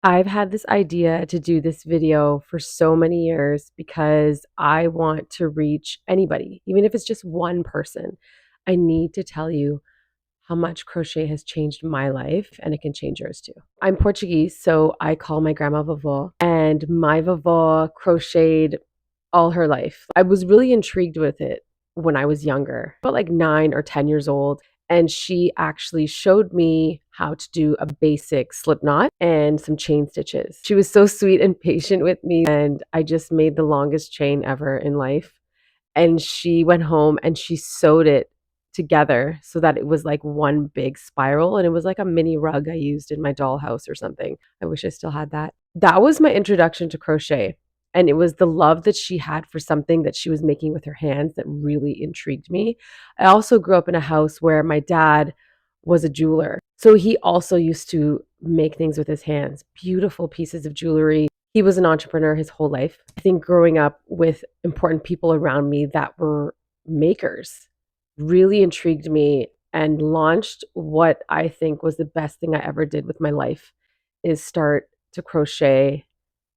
I've had this idea to do this video for so many years because I want to reach anybody, even if it's just one person. I need to tell you how much crochet has changed my life, and it can change yours too. I'm Portuguese, so I call my grandma vovó, and my vovó crocheted all her life. I was really intrigued with it when I was younger, about like 9 or 10 years old. And she actually showed me how to do a basic slip knot and some chain stitches. She was so sweet and patient with me, and I just made the longest chain ever in life. And she went home and she sewed it together so that it was like one big spiral, and it was like a mini rug I used in my dollhouse or something. I wish I still had that. That was my introduction to crochet. And it was the love that she had for something that she was making with her hands that really intrigued me. I also grew up in a house where my dad was a jeweler. So he also used to make things with his hands, beautiful pieces of jewelry. He was an entrepreneur his whole life. I think growing up with important people around me that were makers really intrigued me and launched what I think was the best thing I ever did with my life, is start to crochet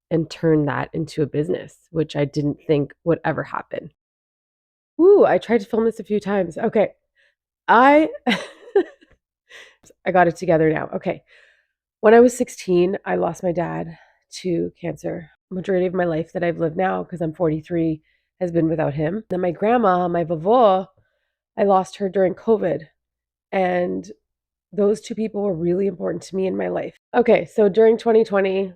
and turn that into a business, which I didn't think would ever happen. Ooh, I tried to film this a few times. Okay. I I got it together now. Okay. When I was 16, I lost my dad to cancer. Majority of my life that I've lived now, because I'm 43, has been without him. Then my grandma, my vovó, I lost her during COVID. And those two people were really important to me in my life. Okay, so during 2020,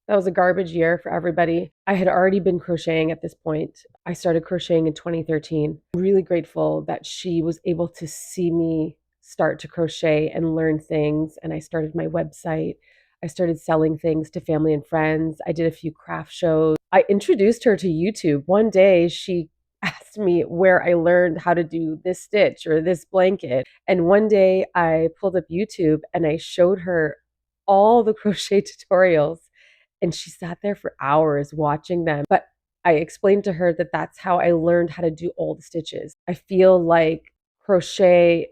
that was a garbage year for everybody. I had already been crocheting at this point. I started crocheting in 2013. I'm really grateful that she was able to see me start to crochet and learn things. And I started my website. I started selling things to family and friends. I did a few craft shows. I introduced her to YouTube. One day she asked me where I learned how to do this stitch or this blanket. And one day I pulled up YouTube and I showed her all the crochet tutorials, and she sat there for hours watching them. But I explained to her that that's how I learned how to do all the stitches. I feel like crochet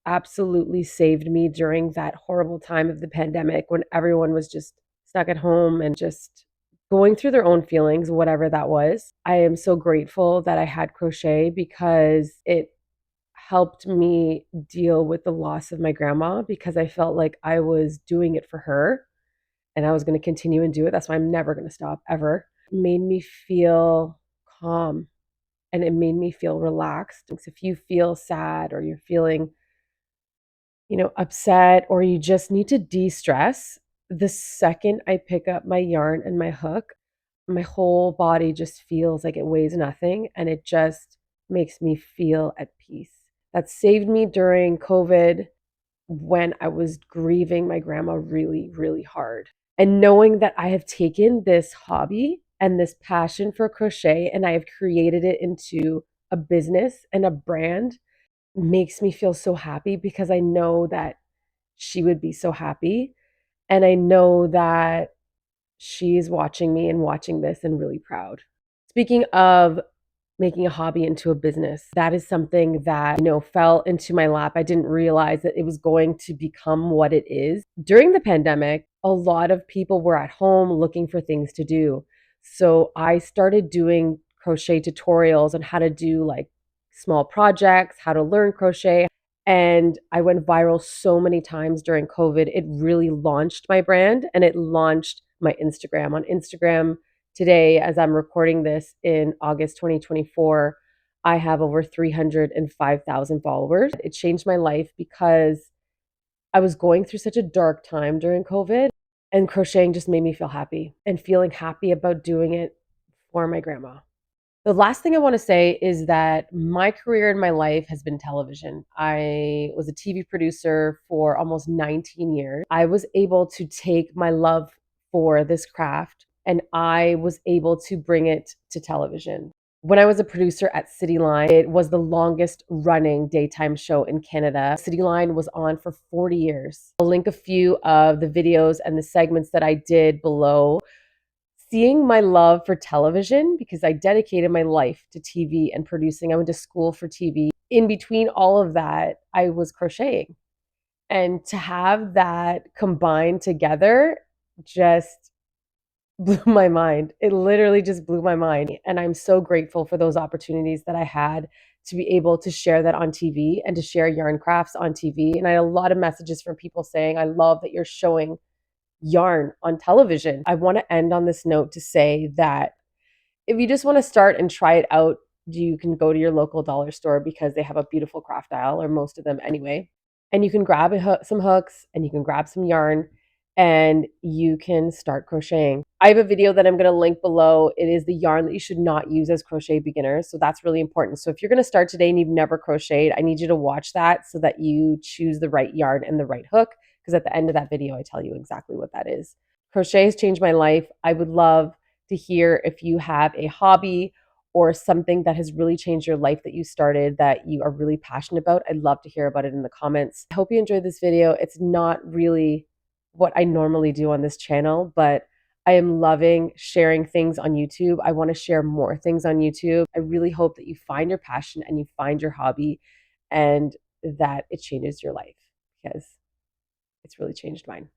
absolutely saved me during that horrible time of the pandemic when everyone was just stuck at home and just going through their own feelings, whatever that was. I am so grateful that I had crochet because it helped me deal with the loss of my grandma, because I felt like I was doing it for her and I was going to continue and do it. That's why I'm never going to stop ever. It made me feel calm and it made me feel relaxed. So if you feel sad or you're feeling, upset, or you just need to de-stress, the second I pick up my yarn and my hook, my whole body just feels like it weighs nothing, and it just makes me feel at peace. That saved me during COVID when I was grieving my grandma really, really hard. And knowing that I have taken this hobby and this passion for crochet and I have created it into a business and a brand makes me feel so happy, because I know that she would be so happy. And I know that she's watching me and watching this and really proud. Speaking of making a hobby into a business, that is something that, fell into my lap. I didn't realize that it was going to become what it is. During the pandemic, a lot of people were at home looking for things to do. So I started doing crochet tutorials on how to do like small projects, how to learn crochet. And I went viral so many times during COVID. It really launched my brand and it launched my Instagram. On Instagram today, as I'm recording this in August 2024, I have over 305,000 followers. It changed my life because I was going through such a dark time during COVID, and crocheting just made me feel happy and feeling happy about doing it for my grandma. The last thing I want to say is that my career in my life has been television. I was a TV producer for almost 19 years. I was able to take my love for this craft and I was able to bring it to television. When I was a producer at Cityline, it was the longest running daytime show in Canada. Cityline was on for 40 years. I'll link a few of the videos and the segments that I did below. Seeing my love for television, because I dedicated my life to TV and producing. I went to school for TV. In between all of that, I was crocheting. And to have that combined together just blew my mind. It literally just blew my mind. And I'm so grateful for those opportunities that I had to be able to share that on TV and to share yarn crafts on TV. And I had a lot of messages from people saying, I love that you're showing yarn on television. I want to end on this note to say that if you just want to start and try it out, you can go to your local dollar store because they have a beautiful craft aisle, or most of them anyway. And you can grab some hooks and you can grab some yarn and you can start crocheting. I have a video that I'm going to link below. It is the yarn that you should not use as crochet beginners. So that's really important. So if you're going to start today and you've never crocheted, I need you to watch that so that you choose the right yarn and the right hook. Because at the end of that video, I tell you exactly what that is. Crochet has changed my life. I would love to hear if you have a hobby or something that has really changed your life that you started that you are really passionate about. I'd love to hear about it in the comments. I hope you enjoyed this video. It's not really what I normally do on this channel, but I am loving sharing things on YouTube. I want to share more things on YouTube. I really hope that you find your passion and you find your hobby and that it changes your life, because it's really changed mine.